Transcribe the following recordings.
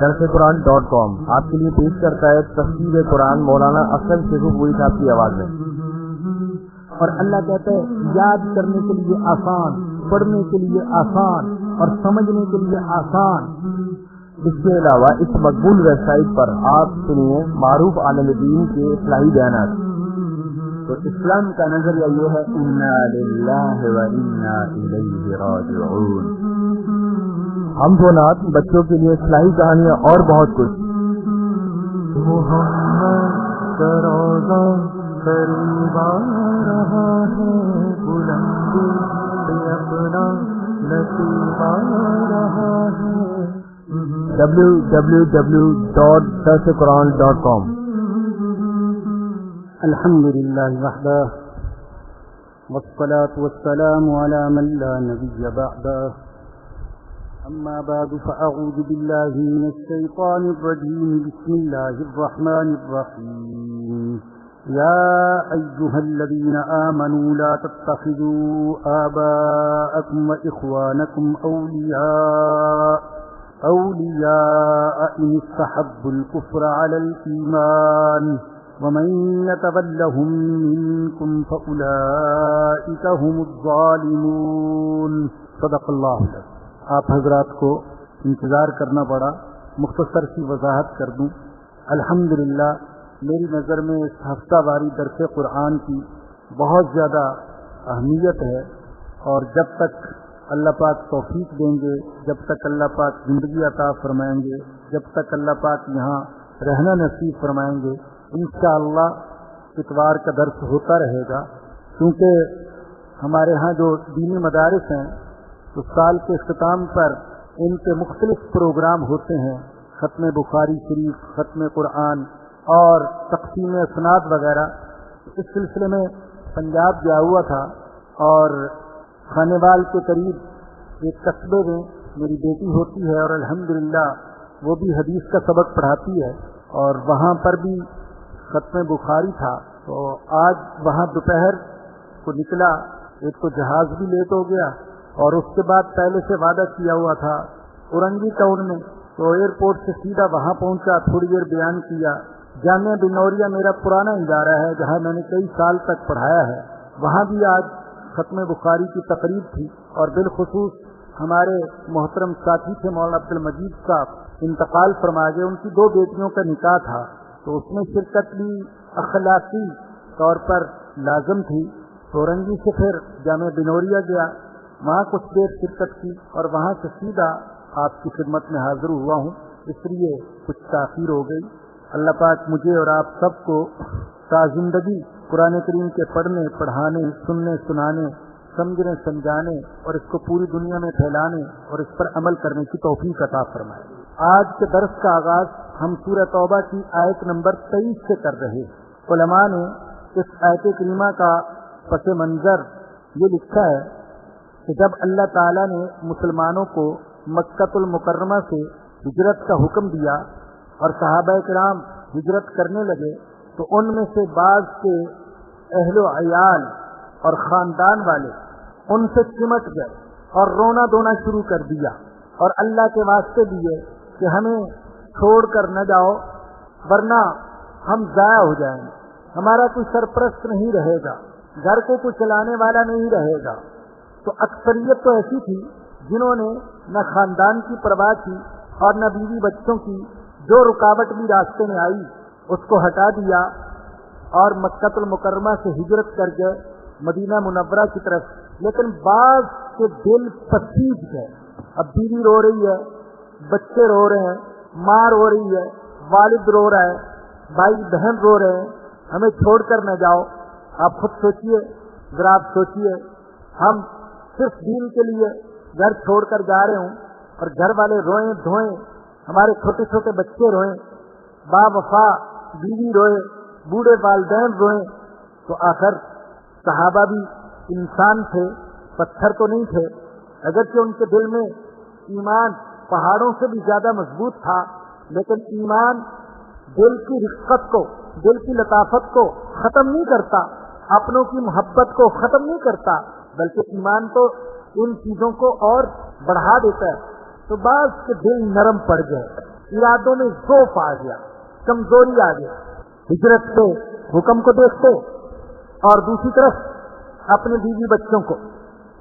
درسقرآن.com آپ کے لیے پیش کرتا ہے تفسیر قرآن مولانا افضل شیخوپوری صاحب کی آواز میں. اور اللہ کہتا ہے یاد کرنے کے لیے آسان، پڑھنے کے لیے آسان اور سمجھنے کے لیے آسان. اس کے علاوہ اس مقبول ویب سائٹ پر آپ سنیے معروف عالم دین کے اصلاحی بیانات. تو اسلام کا نظریہ یہ ہے انا للہ و انا الیہ راجعون. ہم دو نات بچوں کے لیے اصلاحی کہانیاں اور بہت کچھ. محمد کا روضہ قریب آ رہا ہے، بلندی پہ اپنا نصیب آ رہا ہے. www.darsequran.com. الحمد لله وحده والصلاة والسلام على من لا نبي بعده. أما بعد فأعوذ بالله من الشيطان الرجيم. بسم الله الرحمن الرحيم. يا أيها الذين آمنوا لا تتخذوا آباءكم وإخوانكم أولياء إن استحبوا الكفر على الإيمان ومن يتولهم منكم فأولئك هم الظالمون. صدق اللہ. آپ حضرات کو انتظار کرنا پڑا، مختصر سی وضاحت کر دوں. الحمدللہ میری نظر میں اس ہفتہ واری درس قرآن کی بہت زیادہ اہمیت ہے، اور جب تک اللہ پاک توفیق دیں گے، جب تک اللہ پاک زندگی عطا فرمائیں گے، جب تک اللہ پاک یہاں رہنا نصیب فرمائیں گے، انشاءاللہ اتوار کا درس ہوتا رہے گا. کیونکہ ہمارے ہاں جو دینی مدارس ہیں تو سال کے اختتام پر ان کے مختلف پروگرام ہوتے ہیں، ختم بخاری شریف، ختم قرآن اور تقسیم اسناد وغیرہ. اس سلسلے میں پنجاب گیا ہوا تھا، اور خانیوال کے قریب ایک قصبے میں میری بیٹی ہوتی ہے، اور الحمدللہ وہ بھی حدیث کا سبق پڑھاتی ہے، اور وہاں پر بھی ختم بخاری تھا. تو آج وہاں دوپہر کو نکلا، ایک تو جہاز بھی لیٹ ہو گیا، اور اس کے بعد پہلے سے وعدہ کیا ہوا تھا اورنگی ٹاؤن میں، تو ایئرپورٹ سے سیدھا وہاں پہنچا، تھوڑی دیر بیان کیا. جامعہ بنوریا میرا پرانا ادارہ ہے جہاں میں نے کئی سال تک پڑھایا ہے، وہاں بھی آج ختم بخاری کی تقریب تھی، اور بالخصوص ہمارے محترم ساتھی تھے مولانا عبدالمجید صاحب، انتقال فرما گئے. ان کی 2 بیٹیوں کا نکاح تھا، تو اس میں شرکت بھی اخلاقی طور پر لازم تھی. اورنگی سے پھر جامعہ بنوریا گیا، وہاں کچھ دیر شرکت کی، اور وہاں سے سیدھا آپ کی خدمت میں حاضر ہوا ہوں، اس لیے کچھ تاخیر ہو گئی. اللہ پاک مجھے اور آپ سب کو تا زندگی قرآن کریم کے پڑھنے، پڑھانے، سننے، سنانے، سمجھنے، سمجھانے، اور اس کو پوری دنیا میں پھیلانے اور اس پر عمل کرنے کی توفیق عطا فرمائے. آج کے درس کا آغاز ہم سورہ توبہ کی آیت نمبر 23 سے کر رہے ہیں. علماء نے اس آیت کریمہ کا پس منظر یہ لکھا ہے کہ جب اللہ تعالیٰ نے مسلمانوں کو مکہ المکرمہ سے ہجرت کا حکم دیا اور صحابہ کرام ہجرت کرنے لگے، تو ان میں سے بعض کے اہل و عیال اور خاندان والے ان سے چمٹ گئے اور رونا دھونا شروع کر دیا، اور اللہ کے واسطے دیے کہ ہمیں چھوڑ کر نہ جاؤ ورنہ ہم ضائع ہو جائیں گے، ہمارا کوئی سرپرست نہیں رہے گا، گھر کو کوئی چلانے والا نہیں رہے گا. تو اکثریت تو ایسی تھی جنہوں نے نہ خاندان کی پرواہ کی اور نہ بیوی بچوں کی، جو رکاوٹ بھی راستے میں آئی اس کو ہٹا دیا اور مکہ المکرمہ سے ہجرت کر گئے مدینہ منورہ کی طرف. لیکن بعض کے دل پسیج گئے. اب بیوی رو رہی ہے، بچے رو رہے ہیں، ماں رو رہی ہے، والد رو رہا ہے، بھائی بہن رو رہے ہیں، ہمیں چھوڑ کر نہ جاؤ. آپ خود سوچئے، ذرا آپ سوچئے، ہم صرف دین کے لیے گھر چھوڑ کر جا رہے ہوں اور گھر والے روئیں دھوئیں، ہمارے چھوٹے چھوٹے بچے روئیں، با وفا بیوی روئے، بوڑھے والدین روئیں. تو آخر صحابہ بھی انسان تھے، پتھر تو نہیں تھے، اگرچہ ان کے دل میں ایمان پہاڑوں سے بھی زیادہ مضبوط تھا، لیکن ایمان دل کی رقت کو، دل کی لطافت کو ختم نہیں کرتا، اپنوں کی محبت کو ختم نہیں کرتا، بلکہ ایمان تو ان چیزوں کو اور بڑھا دیتا ہے تو بعض کے دل نرم پڑ گئے، ارادوں میں ضعف آ گیا، کمزوری آ گئی، ہجرت سے حکم کو دیکھتے اور دوسری طرف اپنے بیوی بچوں کو.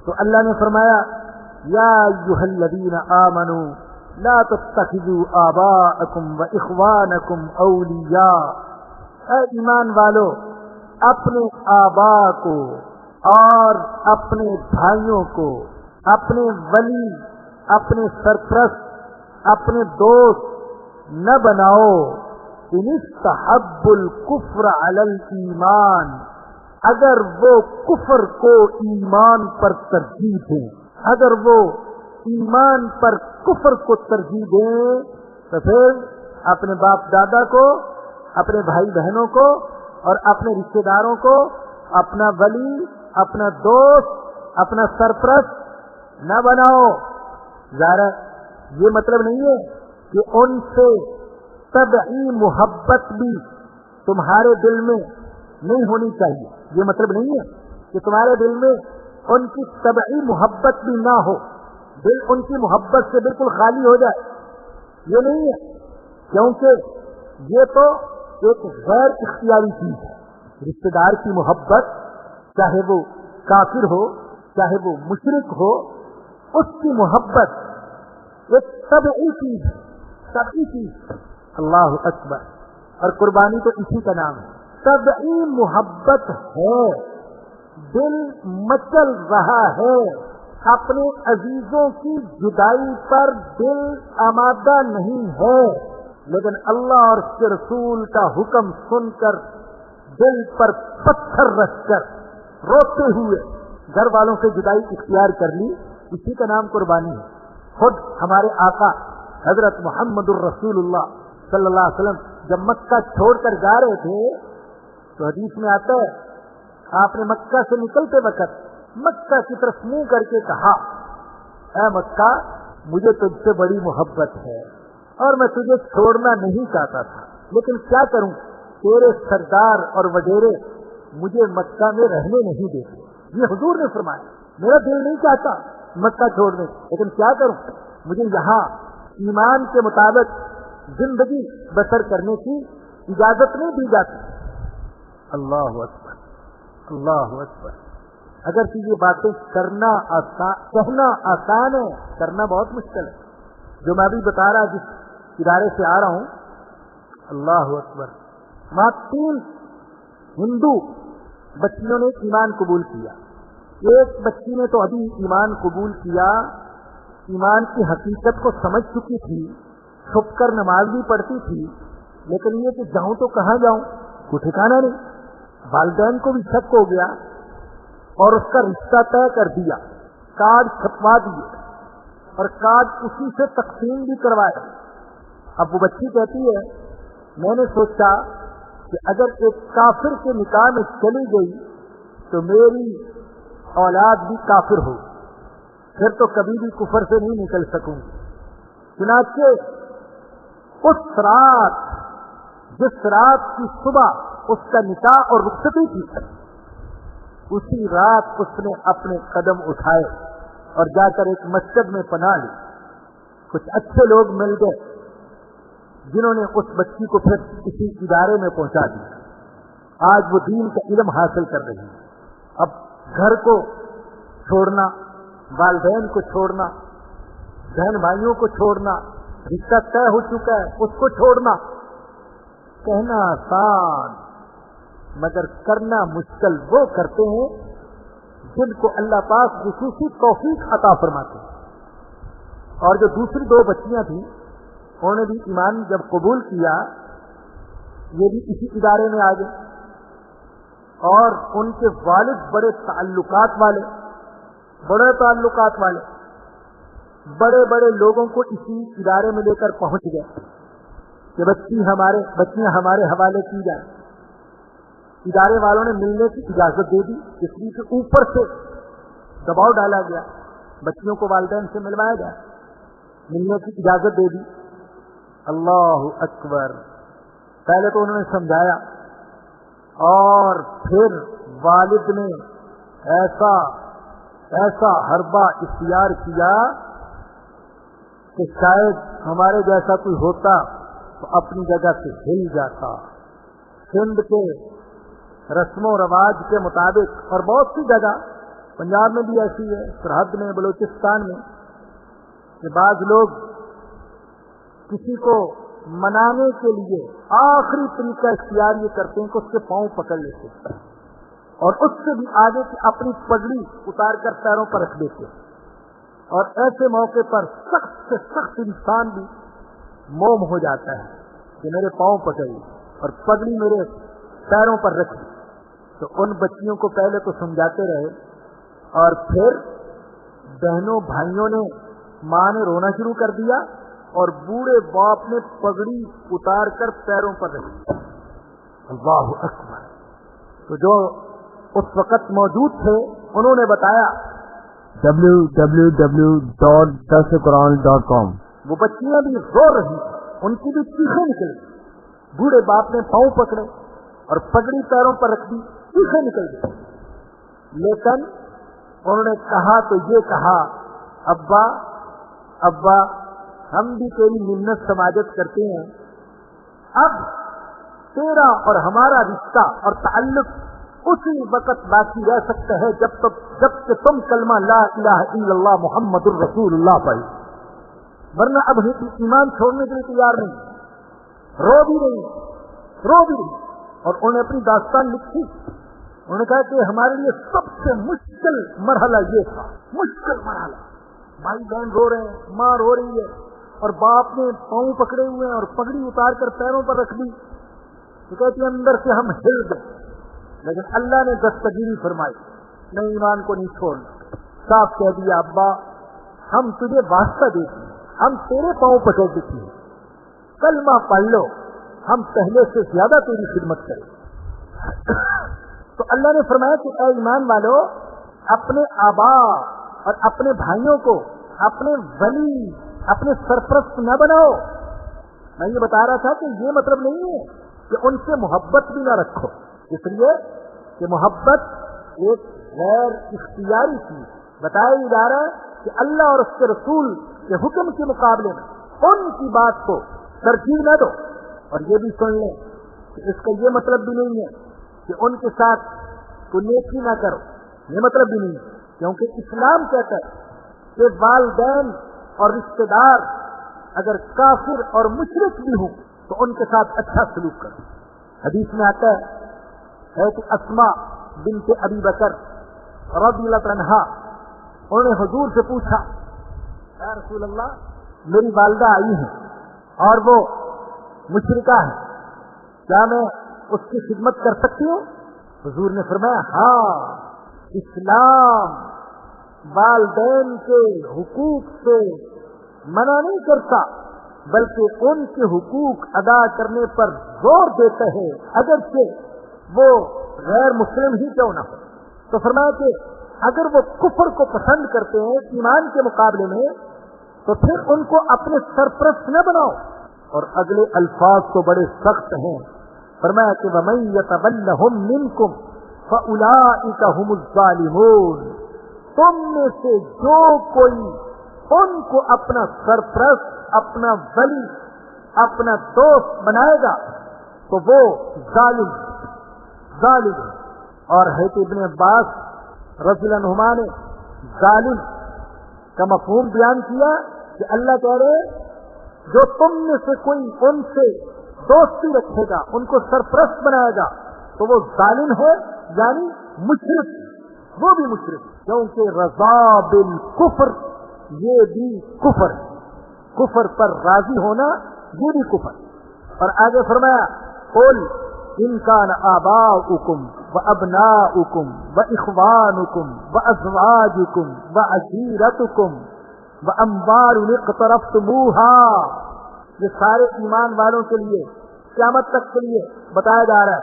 تو اللہ نے فرمایا یا ایھا الذین آمنوا لا تتخذوا آباءکم واخوانکم اولیاء، اے ایمان والو اپنے آبا کو اور اپنے بھائیوں کو اپنے ولی، اپنے سرپرست، اپنے دوست نہ بناؤ. ان استحبوا الکفر علی الایمان، اگر وہ کفر کو ایمان پر ترجیح دیں، اگر وہ ایمان پر کفر کو ترجیح دیں تو پھر اپنے باپ دادا کو، اپنے بھائی بہنوں کو اور اپنے رشتہ داروں کو اپنا ولی، اپنا دوست، اپنا سرپرست نہ بناؤ. ظاہر یہ مطلب نہیں ہے کہ ان سے طبعی محبت بھی تمہارے دل میں نہیں ہونی چاہیے. یہ مطلب نہیں ہے کہ تمہارے دل میں ان کی طبعی محبت بھی نہ ہو، دل ان کی محبت سے بالکل خالی ہو جائے، یہ نہیں ہے، کیونکہ یہ تو ایک غیر اختیاری چیز ہے. رشتہ دار کی محبت، چاہے وہ کافر ہو چاہے وہ مشرک ہو، اس کی محبت ایک طبعی چیز ہے، طبعی چیز. اللہ اکبر. اور قربانی تو اسی کا نام ہے. طبعی محبت ہے، دل مچل رہا ہے، اپنے عزیزوں کی جدائی پر دل آمادہ نہیں ہے، لیکن اللہ اور اس کے رسول کا حکم سن کر دل پر پتھر رکھ کر روتے ہوئے گھر والوں سے جدائی اختیار کر لی، اسی کا نام قربانی ہے. خود ہمارے آقا حضرت محمد الرسول اللہ صلی اللہ علیہ وسلم جب مکہ چھوڑ کر جا رہے تھے تو حدیث میں آتا ہے آپ نے مکہ سے نکلتے وقت مکہ کی طرف منہ کر کے کہا اے مکہ مجھے تجھ سے بڑی محبت ہے اور میں تجھے چھوڑنا نہیں چاہتا تھا، لیکن کیا کروں تیرے سردار اور وڈیرے مجھے مکہ میں رہنے نہیں دیتے. یہ حضور نے فرمایا میرا دل نہیں چاہتا مکہ چھوڑنے، لیکن کیا کروں مجھے یہاں ایمان کے مطابق زندگی بسر کرنے کی اجازت نہیں دی جاتی. اللہ اکبر، اللہ اکبر. اگر یہ باتیں کہنا آسان ہے، کرنا بہت مشکل ہے. جو میں بھی بتا رہا جس ادارے سے آ رہا ہوں، اللہ اکبر، وہاں 3 ہندو بچیوں نے ایمان قبول کیا. ایک بچی نے تو ابھی ایمان قبول کیا، ایمان کی حقیقت کو سمجھ چکی تھی، چھپ کر نماز بھی پڑھتی تھی، لیکن یہ کہ جاؤں تو کہاں جاؤں، کوئی ٹھکانا نہیں. والدین کو بھی شک ہو گیا اور اس کا رشتہ طے کر دیا، کارڈ چھپوا دیے اور کارڈ اسی سے تقسیم بھی کروائے. اب وہ بچی کہتی ہے میں نے سوچا کہ اگر ایک کافر کے نکاح میں چلی گئی تو میری اولاد بھی کافر ہو، پھر تو کبھی بھی کفر سے نہیں نکل سکوں گی. چنانچہ اس رات، جس رات کی صبح اس کا نکاح اور رخصتی تھی، اسی رات اس نے اپنے قدم اٹھائے اور جا کر ایک مسجد میں پناہ لی. کچھ اچھے لوگ مل گئے جنہوں نے اس بچی کو پھر کسی ادارے میں پہنچا دیا. آج وہ دین کا علم حاصل کر رہی ہے. اب گھر کو چھوڑنا، والدین کو چھوڑنا، بہن بھائیوں کو چھوڑنا، رشتہ طے ہو چکا ہے اس کو چھوڑنا، کہنا آسان مگر کرنا مشکل وہ کرتے ہیں جن کو اللہ پاک خصوصی توفیق عطا فرماتے ہیں. اور جو دوسری 2 بچیاں تھیں انہوں نے بھی ایمان جب قبول کیا، یہ بھی اسی ادارے میں آ گئے اور ان کے والد بڑے تعلقات والے، بڑے بڑے لوگوں کو اسی ادارے میں لے کر پہنچ گئے کہ بچیاں ہمارے حوالے کی جائیں. ادارے والوں نے ملنے کی اجازت دے دی، اس لیے کہ اوپر سے دباؤ ڈالا گیا، بچیوں کو والدین سے ملوایا گیا، ملنے کی اجازت دے دی. اللہ اکبر. پہلے تو انہوں نے سمجھایا اور پھر والد نے ایسا حربہ اختیار کیا کہ شاید ہمارے جیسا کوئی ہوتا تو اپنی جگہ سے ہل جاتا. سندھ کے رسم و رواج کے مطابق اور بہت سی جگہ پنجاب میں بھی ایسی ہے, سرحد میں, بلوچستان میں, کہ بعض لوگ کسی کو منانے کے لیے آخری طریقہ اختیار یہ کرتے ہیں کہ اس کے پاؤں پکڑ لیتے ہیں اور اس سے بھی آگے کی اپنی پگڑی اتار کر پیروں پر رکھ دیتے ہیں. اور ایسے موقع پر سخت سے سخت انسان بھی موم ہو جاتا ہے کہ میرے پاؤں پکڑی اور پگڑی میرے پیروں پر رکھی. تو ان بچیوں کو پہلے تو سمجھاتے رہے اور پھر بہنوں بھائیوں نے, ماں نے رونا شروع کر دیا اور بوڑھے باپ نے پگڑی اتار کر پیروں پر رکھی. اللہ اکبر. تو جو اس وقت موجود تھے انہوں نے بتایا www.darsequran.com. وہ بچیاں بھی رو رہی, ان کی بھی چیخیں نکل گئی. بوڑھے باپ نے پاؤں پکڑے اور پگڑی پیروں پر رکھ دی, چیخیں نکل گئی. لیکن انہوں نے کہا تو یہ کہا, ابا ابا ہم بھی تیری منت سماجت کرتے ہیں, اب تیرا اور ہمارا رشتہ اور تعلق اسی وقت باقی رہ سکتا ہے جب کہ تم کلمہ لا الہ الا اللہ محمد الرسول اللہ پڑھی, ورنہ اب ایمان چھوڑنے کے لیے تیار نہیں. رو بھی رہی. اور انہوں نے اپنی داستان لکھی. انہوں نے کہا کہ ہمارے لیے سب سے مشکل مرحلہ یہ تھا, مشکل مرحلہ. بھائی بہن رو رہے ہیں, ماں رو رہی ہے اور باپ نے پاؤں پکڑے ہوئے ہیں اور پگڑی اتار کر پیروں پر رکھ دی. تو کہتی اندر سے ہم ہل گئے, لیکن اللہ نے دستگیری فرمائی, نہیں ایمان کو نہیں چھوڑنا. صاف کہہ دیا, ابا ہم تجھے واسطہ دیتے ہیں, ہم تیرے پاؤں پکڑ دیتے ہیں, کلمہ پڑھ لو, ہم پہلے سے زیادہ تیری خدمت کریں. تو اللہ نے فرمایا کہ اے ایمان والو, اپنے آبا اور اپنے بھائیوں کو اپنے ولی, اپنے سرپرست نہ بناؤ. میں یہ بتا رہا تھا کہ یہ مطلب نہیں ہے کہ ان سے محبت بھی نہ رکھو, اس لیے کہ محبت ایک غیر اختیاری چیز. بتایا جا رہا ہے کہ اللہ اور اس کے رسول کے حکم کے مقابلے میں ان کی بات کو ترجیح نہ دو. اور یہ بھی سن لیں کہ اس کا یہ مطلب بھی نہیں ہے کہ ان کے ساتھ کوئی نیکی نہ کرو, یہ مطلب بھی نہیں ہے, کیونکہ اسلام کہتا ہے کہ والدین اور رشتے دار اگر کافر اور مشرک بھی ہوں تو ان کے ساتھ اچھا سلوک کرو. حدیث میں آتا ہے کہ اسماء بنت ابی بکر رضی اللہ عنہا, انہوں نے حضور سے پوچھا, یا رسول اللہ میری والدہ آئی ہیں اور وہ مشرکہ ہے, کیا میں اس کی خدمت کر سکتی ہوں؟ حضور نے فرمایا, ہاں, اسلام والدین کے حقوق سے منع نہیں کرتا بلکہ ان کے حقوق ادا کرنے پر زور دیتا ہے, اگرچہ وہ غیر مسلم ہی کیوں نہ ہو. تو فرمایا کہ اگر وہ کفر کو پسند کرتے ہیں ایمان کے مقابلے میں تو پھر ان کو اپنے سرپرست نہ بناؤ. اور اگلے الفاظ تو بڑے سخت ہیں. فرمایا کہ وَمَن يَتَوَلَّهُم مِّنكُمْ فَأُولَٰئِكَ هُمُ الظَّالِمُونَ. تم میں سے جو کوئی ان کو اپنا سرپرست, اپنا ولی, اپنا دوست بنائے گا تو وہ ظالم. اور حضرت ابن عباس رضی اللہ عنہما نے ظالم کا مفہوم بیان کیا کہ اللہ کہہ رہے جو تم میں سے کوئی ان سے دوستی رکھے گا, ان کو سرپرست بنائے گا تو وہ ظالم ہے, یعنی مشرک. وہ بھی مشرک کیونکہ رضا بالکفر یہ بھی کفر ہے, کفر پر راضی ہونا یہ بھی کفر. اور آگے فرمایا قل ان کان آباؤکم وابناؤکم واخوانکم وازواجکم وعشیرتکم واموال اقترفتموها. یہ سارے ایمان والوں کے لیے قیامت تک کے لیے بتایا جا رہا ہے.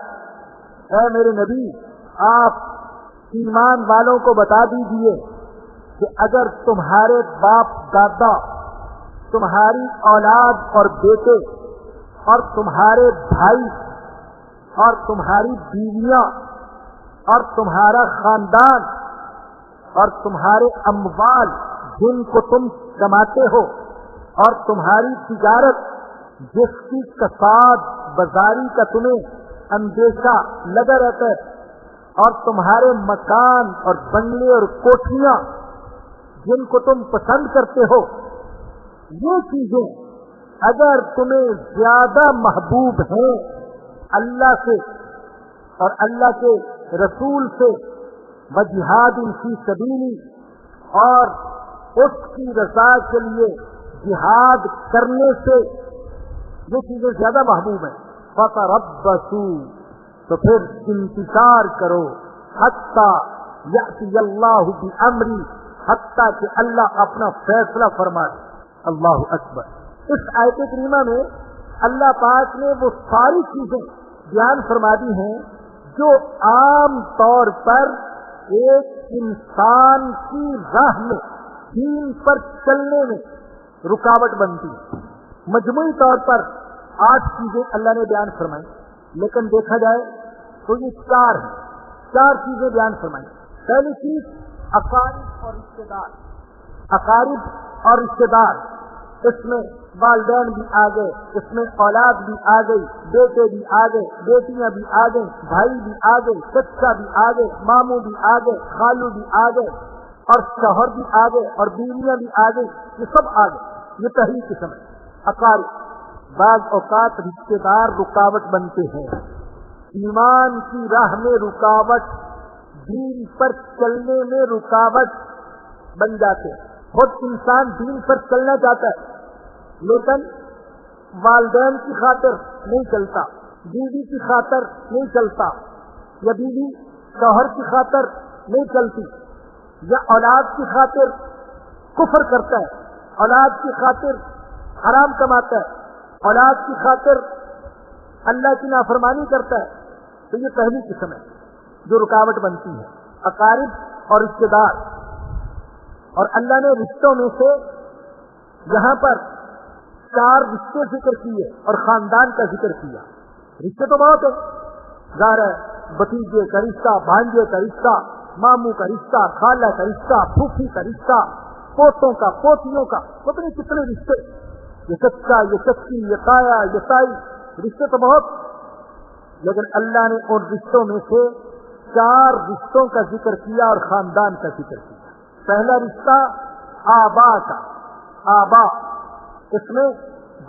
اے میرے نبی, آپ ایمان والوں کو بتا دیجئے کہ اگر تمہارے باپ دادا, تمہاری اولاد اور بیٹے اور تمہارے بھائی اور تمہاری بیویاں اور تمہارا خاندان اور تمہارے اموال جن کو تم کماتے ہو اور تمہاری تجارت جس کی کساد بازاری کا تمہیں اندیشہ لگا رہتا ہے اور تمہارے مکان اور بنگلے اور کوٹھیاں جن کو تم پسند کرتے ہو، یہ چیزیں اگر تمہیں زیادہ محبوب ہیں اللہ سے اور اللہ کے رسول سے وجہاد فی سبیلی اور اس کی رضا کے لیے جہاد کرنے سے یہ چیزیں زیادہ محبوب ہیں، فتربصوا تو پھر انتظار کرو حتی یأتی اللہ بامری، حتی کہ اللہ اپنا فیصلہ فرمائے۔ اللہ اکبر۔ اس آیت کریمہ میں اللہ پاک نے وہ ساری چیزیں بیان فرما دی ہیں جو عام طور پر ایک انسان کی راہ میں دین پر چلنے میں رکاوٹ بنتی ہے۔ مجموعی طور پر 8 چیزیں اللہ نے بیان فرمائی، لیکن دیکھا جائے تو یہ 4 ہیں، 4 چیزیں بیان فرمائی۔ پہلی چیز اقارب اور رشتے دار، اقارب اور رشتے دار، اس میں والدین بھی آ گئے، اس میں اولاد بھی آ گئی، بیٹے بھی آ گئے، بیٹیاں بھی آ گئی، بھائی بھی آ گئے، چچا بھی آ گئے، ماموں بھی آ گئے، خالو بھی آ گئے، اور شوہر بھی آ گئے، اور بیویاں بھی آ گئی، یہ سب آ گئے۔ یہ پہلی قسم ہے اقارب۔ بعض اوقات رشتے دار رکاوٹ بنتے ہیں، ایمان کی راہ میں رکاوٹ، دین پر چلنے میں رکاوٹ بن جاتے ہیں۔ خود انسان دین پر چلنا چاہتا ہے لیکن والدین کی خاطر نہیں چلتا، بیوی کی خاطر نہیں چلتا، یا بیوی شوہر کی خاطر نہیں چلتی، یا اولاد کی خاطر کفر کرتا ہے، اولاد کی خاطر حرام کماتا ہے، اولاد کی خاطر اللہ کی نافرمانی کرتا ہے۔ تو یہ پہلی قسم ہے جو رکاوٹ بنتی ہے، اقارب اور رشتے دار۔ اور اللہ نے رشتوں میں سے یہاں پر 4 رشتے ذکر کیے اور خاندان کا ذکر کیا۔ رشتے تو بہت ہیں، ظاہر ہے بھتیجے کا رشتہ، بھانجے کا رشتہ، ماموں کا رشتہ، خالہ کا رشتہ، پھوپھی کا رشتہ، پوتوں کا، پوتیوں کا، پتہ نہیں کتنے رشتے، یہ چچا، یہ چچی، یہ تایا، یہ تائی، رشتے تو بہت۔ لیکن اللہ نے ان رشتوں میں سے 4 رشتوں کا ذکر کیا اور خاندان کا ذکر کیا۔ پہلا رشتہ آبا کا، آبا، اس میں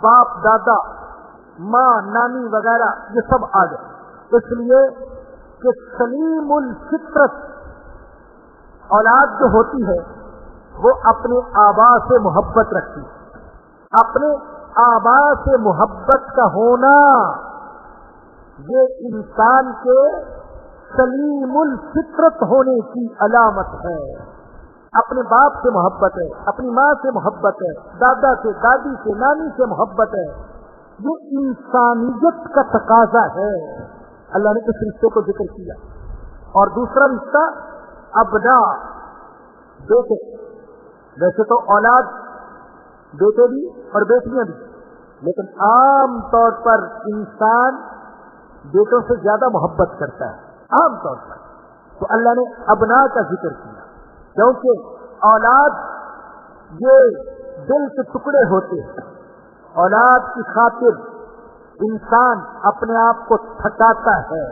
باپ، دادا، ماں، نانی وغیرہ یہ سب آ گئے، اس لیے کہ سلیم الفطرت اولاد جو ہوتی ہے وہ اپنے آبا سے محبت رکھتی ہے۔ اپنے آبا سے محبت کا ہونا یہ انسان کے سلیم الفطرت ہونے کی علامت ہے۔ اپنے باپ سے محبت ہے، اپنی ماں سے محبت ہے، دادا سے، دادی سے، نانی سے محبت ہے، یہ انسانیت کا تقاضا ہے۔ اللہ نے اس رشتے کو ذکر کیا۔ اور دوسرا رشتہ ابنا، بیٹے، ویسے تو اولاد بیٹے بھی اور بیٹیاں بھی، لیکن عام طور پر انسان بیٹوں سے زیادہ محبت کرتا ہے عام طور پر، تو اللہ نے ابنا کا ذکر کیا، کیونکہ اولاد یہ دل کے ٹکڑے ہوتے ہیں۔ اولاد کی خاطر انسان اپنے آپ کو تھکاتا ہے،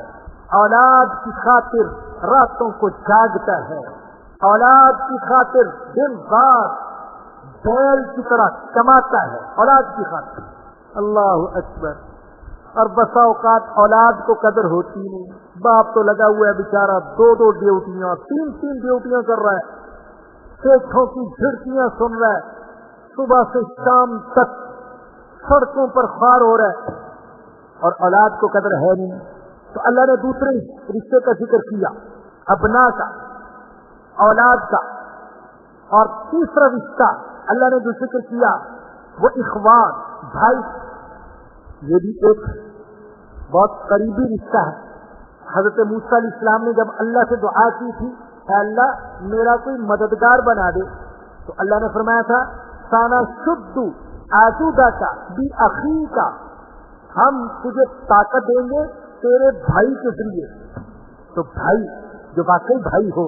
اولاد کی خاطر راتوں کو جاگتا ہے، اولاد کی خاطر دن رات بیل کی طرح کماتا ہے، اولاد کی خاطر۔ اللہ اکبر۔ اور بسا اوقات اولاد کو قدر ہوتی نہیں، باپ تو لگا ہوا ہے بیچارہ 2 ڈیوٹیاں، 3 ڈیوٹیاں کر رہا ہے، سیٹھوں کی جھڑکیاں سن رہا ہے، صبح سے شام تک سڑکوں پر خوار ہو رہا ہے، اور اولاد کو قدر ہے نہیں۔ تو اللہ نے دوسرے رشتے کا ذکر کیا، ابنا کا، اولاد کا۔ اور تیسرا رشتہ اللہ نے جو ذکر کیا وہ اخوان، بھائی، یہ بھی ایک بہت قریبی رشتہ ہے۔ حضرت موسیٰ علیہ السلام نے جب اللہ سے دعا کی تھی اے اللہ میرا کوئی مددگار بنا دے، تو اللہ نے فرمایا تھا سانا شد آزودہ کا بھی اخی کا، ہم تجھے طاقت دیں گے تیرے بھائی کے ذریعے۔ تو بھائی جو واقعی بھائی ہو،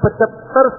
75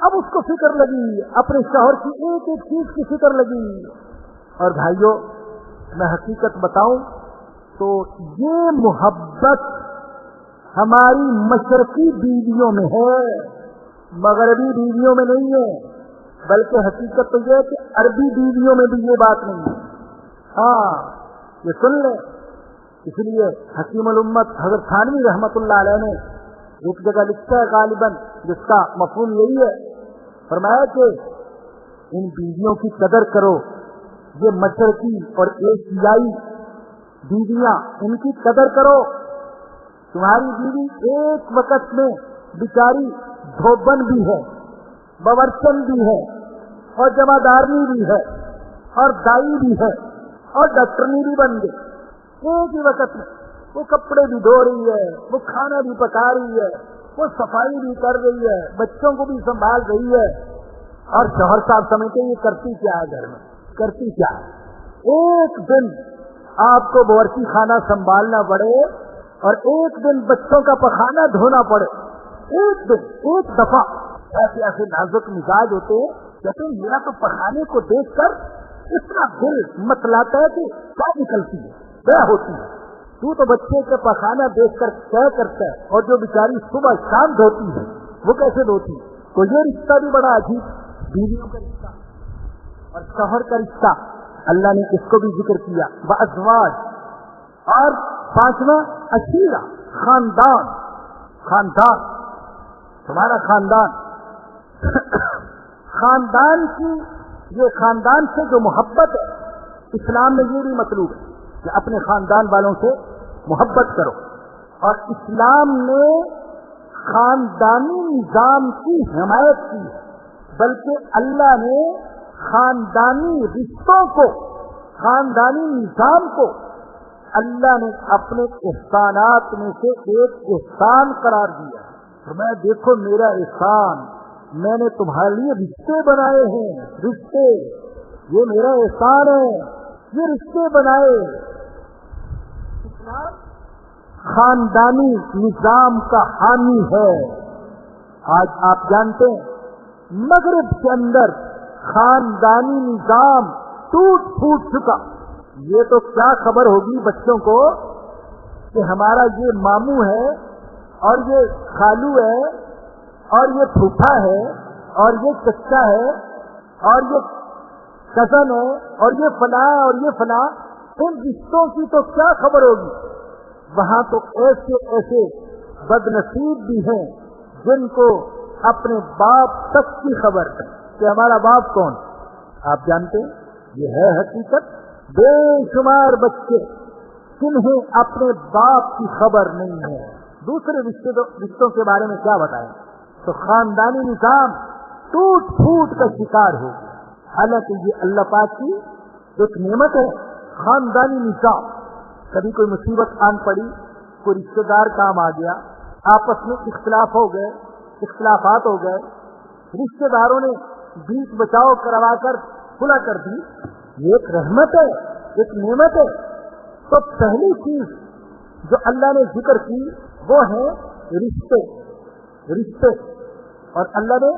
اب اس کو فکر لگی، اپنے شوہر کی ایک ایک چیز کی فکر لگی. اور بھائیوں میں حقیقت بتاؤں تو یہ محبت ہماری مشرقی بیویوں میں ہے، مغربی بیویوں میں نہیں ہے. بلکہ حقیقت تو یہ ہے کہ عربی بیویوں میں بھی یہ بات نہیں ہے. ہاں یہ سن لیں. اس لیے حکیم الامت حضرت تھانوی رحمت اللہ علیہ نے ایک جگہ لکھا ہے غالباً جس کا مفہوم یہی ہے، فرمایا کہ ان بیویوں کی قدر کرو، یہ مشرقی اور ایشیائی بیویاں، ان کی قدر کرو. تمہاری بیوی ایک وقت میں بیچاری دھوبن بھی ہے، باورچن بھی ہے، اور جمعدارنی بھی ہے، اور دائی بھی ہے، اور ڈاکٹرنی بھی بن گئی. ایک ہی وقت میں وہ کپڑے بھی دھو رہی ہے، وہ کھانا بھی پکا رہی ہے، وہ صفائی بھی کر رہی ہے، بچوں کو بھی سنبھال رہی ہے. اور شوہر صاحب سمجھتے یہ کرتی کیا ہے گھر میں، کرتی کیا ہے. ایک دن آپ کو باورچی خانہ سنبھالنا پڑے اور ایک دن بچوں کا پخانا دھونا پڑے، ایک دن ایک دفعہ. ایسے ایسے نازک مزاج ہوتے ہیں، کہتے ہیں میرا تو پخانے کو دیکھ کر اتنا دل متلاتا ہے کہ کیا نکلتی ہے، کیا ہوتی ہے. تو بچے کے پخانا دیکھ کر کیا کرتا ہے، اور جو بیچاری صبح شام دھوتی ہے وہ کیسے دھوتی ہے. تو یہ رشتہ بھی بڑا عجیب، بیویوں کا رشتہ اور شوہر کا رشتہ. اللہ نے اس کو بھی ذکر کیا بازواج. اور پانچواں عشیرہ، خاندان. خاندان تمہارا خاندان خاندان کی، یہ خاندان سے جو محبت ہے، اسلام میں یہ بھی مطلوب ہے کہ اپنے خاندان والوں سے محبت کرو. اور اسلام نے خاندانی نظام کی حمایت کی ہے، بلکہ اللہ نے خاندانی رشتوں کو، خاندانی نظام کو اللہ نے اپنے احسانات میں سے ایک احسان قرار دیا. میں دیکھو میرا احسان، میں نے تمہارے لیے رشتے بنائے ہیں، رشتے، یہ میرا احسان ہے، یہ رشتے بنائے. اسلام خاندانی نظام کا حامی ہے. آج آپ جانتے ہیں مغرب کے اندر خاندانی نظام ٹوٹ پھوٹ چکا. یہ تو کیا خبر ہوگی بچوں کو کہ ہمارا یہ ماموں ہے، اور یہ خالو ہے، اور یہ پھوپھا ہے، اور یہ چچا ہے، اور یہ کزن ہے، اور یہ فلاں اور یہ فلاں. ان رشتوں کی تو کیا خبر ہوگی. وہاں تو ایسے ایسے بدنصیب بھی ہیں جن کو اپنے باپ تک کی خبر ہے کہ ہمارا باپ کون. آپ جانتے ہیں یہ ہے حقیقت. بے شمار بچے جنہیں اپنے باپ کی خبر نہیں ہے. دوسرے رشتوں کے بارے میں کیا بتائیں. تو خاندانی نظام ٹوٹ پھوٹ کا شکار ہو گیا. حالانکہ یہ اللہ پاک کی ایک نعمت ہے، خاندانی نظام. کبھی کوئی مصیبت آن پڑی، کوئی رشتے دار کام آ گیا، آپس میں اختلاف ہو گئے، اختلافات ہو گئے، رشتے داروں نے بیچ بچاؤ کروا کر صلح کر دی. یہ ایک رحمت ہے، ایک نعمت ہے. تو پہلی چیز جو اللہ نے ذکر کی وہ ہے رشتے. رشتے، اور اللہ نے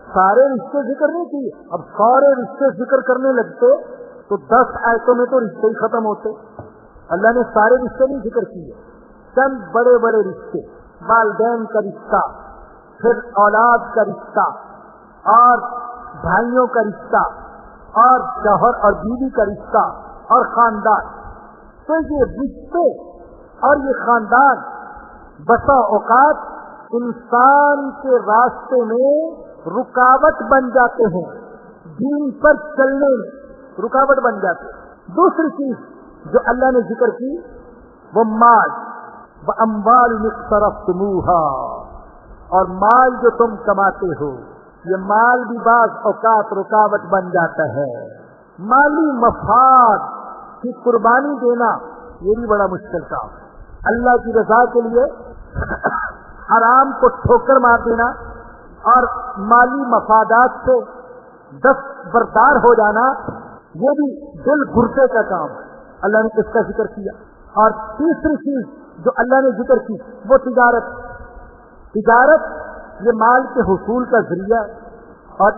سارے رشتے ذکر نہیں کیے. اب سارے رشتے ذکر کرنے لگتے تو 10 آیتوں میں تو رشتے ہی ختم ہوتے. اللہ نے سارے رشتے نہیں ذکر کیے، چند بڑے بڑے رشتے. والدین کا رشتہ، پھر اولاد کا رشتہ، اور بھائیوں کا رشتہ، اور شوہر اور بیوی کا رشتہ، اور خاندان. تو یہ رشتے اور یہ خاندان بسا اوقات انسان کے راستے میں رکاوٹ بن جاتے ہیں، دین پر چلنے میں رکاوٹ بن جاتے ہیں. دوسری چیز جو اللہ نے ذکر کی وہ مال. وَأَمْوَالٌ اقْتَرَفْتُمُوهَا، اور مال جو تم کماتے ہو، یہ مال بھی بعض اوقات رکاوٹ بن جاتا ہے. مالی مفاد کی قربانی دینا یہ بھی بڑا مشکل کام ہے. اللہ کی رضا کے لیے حرام کو ٹھوکر مار دینا اور مالی مفادات سے دستبردار ہو جانا یہ بھی دل گھرتے کا کام ہے. اللہ نے اس کا ذکر کیا. اور تیسری چیز جو اللہ نے ذکر کی وہ تجارت. تجارت یہ مال کے حصول کا ذریعہ ہے. اور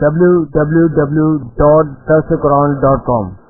www.darsequran.com।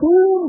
3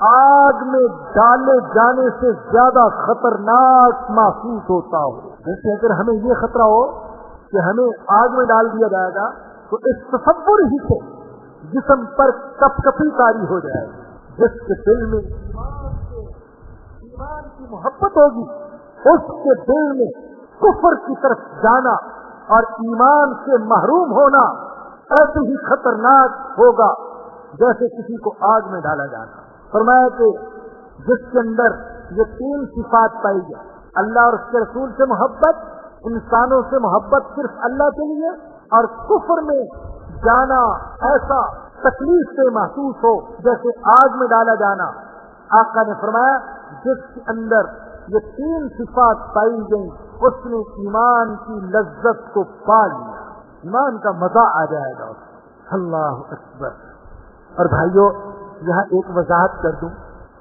آگ میں ڈالے جانے سے زیادہ خطرناک محسوس ہوتا ہو. جیسے اگر ہمیں یہ خطرہ ہو کہ ہمیں آگ میں ڈال دیا جائے گا تو اس تصور ہی سے جسم پر کپ کپی طاری ہو جائے گی. جس کے دل میں ایمان کی محبت ہوگی اس کے دل میں کفر کی طرف جانا اور ایمان سے محروم ہونا ایسے ہی خطرناک ہوگا جیسے کسی کو آگ میں ڈالا جانا. فرمایا کہ جس کے اندر یہ 3 صفات پائی جائے، اللہ اور اس کے رسول سے محبت، انسانوں سے محبت صرف اللہ کے لیے، اور کفر میں جانا ایسا تکلیف سے محسوس ہو جیسے آگ میں ڈالا جانا. آقا نے فرمایا جس کے اندر یہ 3 صفات پائی گئی اس نے ایمان کی لذت کو پا لیا، ایمان کا مزہ آ جائے گا. اللہ اکبر. اور بھائیو یہاں ایک وضاحت کر دوں،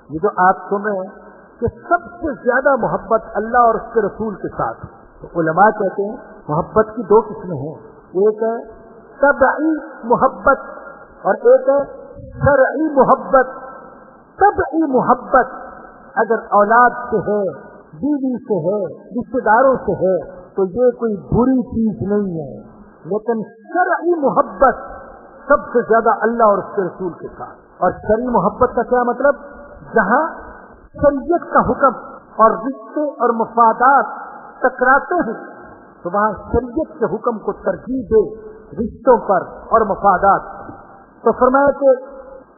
یہ جو آپ سن رہے ہیں کہ سب سے زیادہ محبت اللہ اور اس کے رسول کے ساتھ. تو علماء کہتے ہیں محبت کی 2 قسمیں ہیں، ایک ہے طبعی محبت اور ایک ہے شرعی محبت. طبعی محبت اگر اولاد سے ہے، بیوی سے ہے، رشتے داروں سے ہے تو یہ کوئی بری چیز نہیں ہے، لیکن شرعی محبت سب سے زیادہ اللہ اور اس کے رسول کے ساتھ. اور شرعی محبت کا کیا مطلب؟ جہاں شریعت کا حکم اور رشتے اور مفادات ٹکراتے ہیں تو وہاں شریعت کے حکم کو ترجیح دے رشتوں پر اور مفادات. تو فرمایا کہ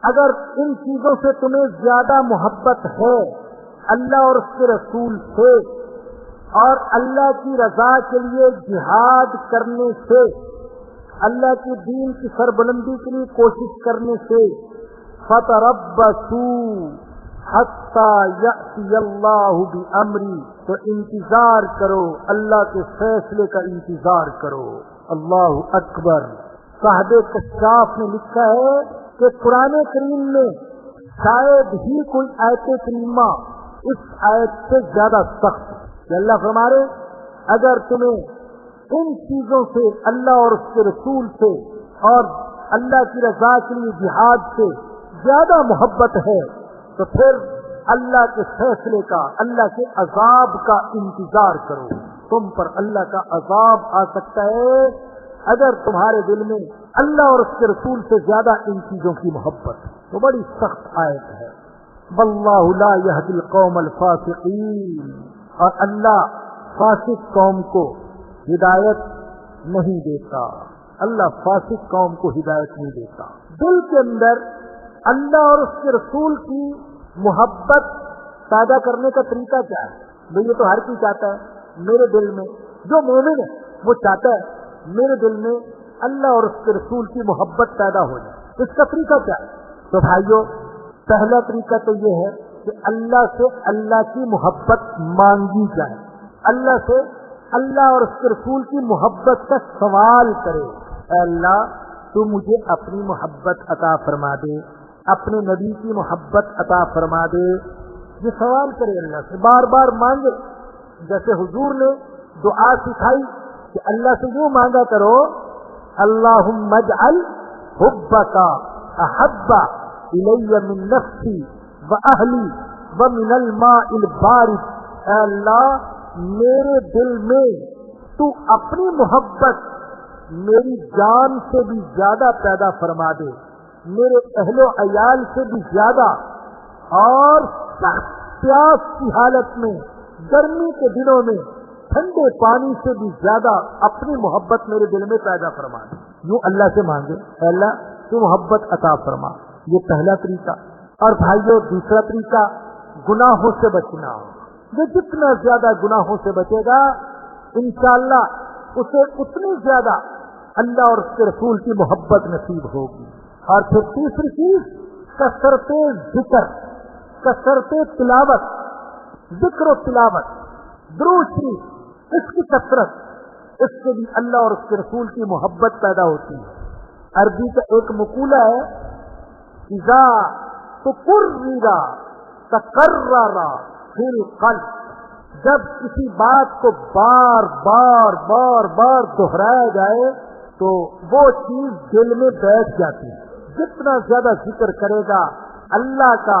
اگر ان چیزوں سے تمہیں زیادہ محبت ہے اللہ اور اس کے رسول سے اور اللہ کی رضا کے لیے جہاد کرنے سے، اللہ کے دین کی سربلندی کے لیے کوشش کرنے سے، فَتَرَبَّصُوا حَتَّى يَأْتِيَ اللَّهُ بِأَمْرِهِ، تو انتظار کرو، اللہ کے فیصلے کا انتظار کرو. اللہ اکبر. صاحب کشاف نے لکھا ہے کہ قرآن کریم میں شاید ہی کوئی آیت کریمہ اس آیت سے زیادہ سخت ہے کہ اللہ فرما رہے اگر تمہیں ان چیزوں سے، اللہ اور اس کے رسول سے اور اللہ کی رضا کے لیے جہاد سے زیادہ محبت ہے تو پھر اللہ کے فیصلے کا، اللہ کے عذاب کا انتظار کرو. تم پر اللہ کا عذاب آ سکتا ہے اگر تمہارے دل میں اللہ اور اس کے رسول سے زیادہ ان چیزوں کی محبت ہے. تو بڑی سخت آیت ہے. واللہ لا یہدی القوم الفاسقین، اور اللہ فاسق قوم کو ہدایت نہیں دیتا. اللہ فاسق قوم کو ہدایت نہیں دیتا. دل کے اندر اللہ اور اس کے رسول کی محبت پیدا کرنے کا طریقہ کیا ہے؟ یہ تو ہر کوئی چاہتا ہے میرے دل میں، جو مومن ہے وہ چاہتا ہے میرے دل میں اللہ اور اس کے رسول کی محبت پیدا ہو جائے. اس کا طریقہ کیا ہے؟ تو بھائیو پہلا طریقہ تو یہ ہے کہ اللہ سے اللہ کی محبت مانگی جائے، اللہ سے اللہ اور اس کے رسول کی محبت کا سوال کرے. اے اللہ تو مجھے اپنی محبت عطا فرما دے، اپنے نبی کی محبت عطا فرما دے. یہ سوال کرے اللہ سے، بار بار مانگے. جیسے حضور نے دعا سکھائی کہ اللہ سے یوں مانگا کرو، اللہم اجعل حبک احب الی من نفسی واہلی ومن الماء البارد. اے اللہ میرے دل میں تو اپنی محبت میری جان سے بھی زیادہ پیدا فرما دے، میرے اہل و عیال سے بھی زیادہ، اور سخت پیاس کی حالت میں گرمی کے دنوں میں ٹھنڈے پانی سے بھی زیادہ اپنی محبت میرے دل میں پیدا فرما دے. یوں اللہ سے مانگے، اے اللہ تو محبت عطا فرما. یہ پہلا طریقہ. اور بھائیو دوسرا طریقہ گناہوں سے بچنا. یہ جتنا زیادہ گناہوں سے بچے گا انشاءاللہ اسے اتنی زیادہ اللہ اور اس کے رسول کی محبت نصیب ہوگی. اور پھر تیسری چیز کثرت ذکر، کثرت تلاوت، ذکر و تلاوت، درود شریف، اس کی کثرت، اس سے بھی اللہ اور اس کے رسول کی محبت پیدا ہوتی ہے. عربی کا ایک مقولہ ہے، اذا تکرر تکرر فی القلب، جب کسی بات کو بار بار بار بار دہرایا جائے تو وہ چیز دل میں بیٹھ جاتی ہے. جتنا زیادہ ذکر کرے گا اللہ کا،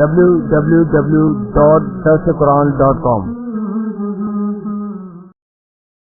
www.darsequran.com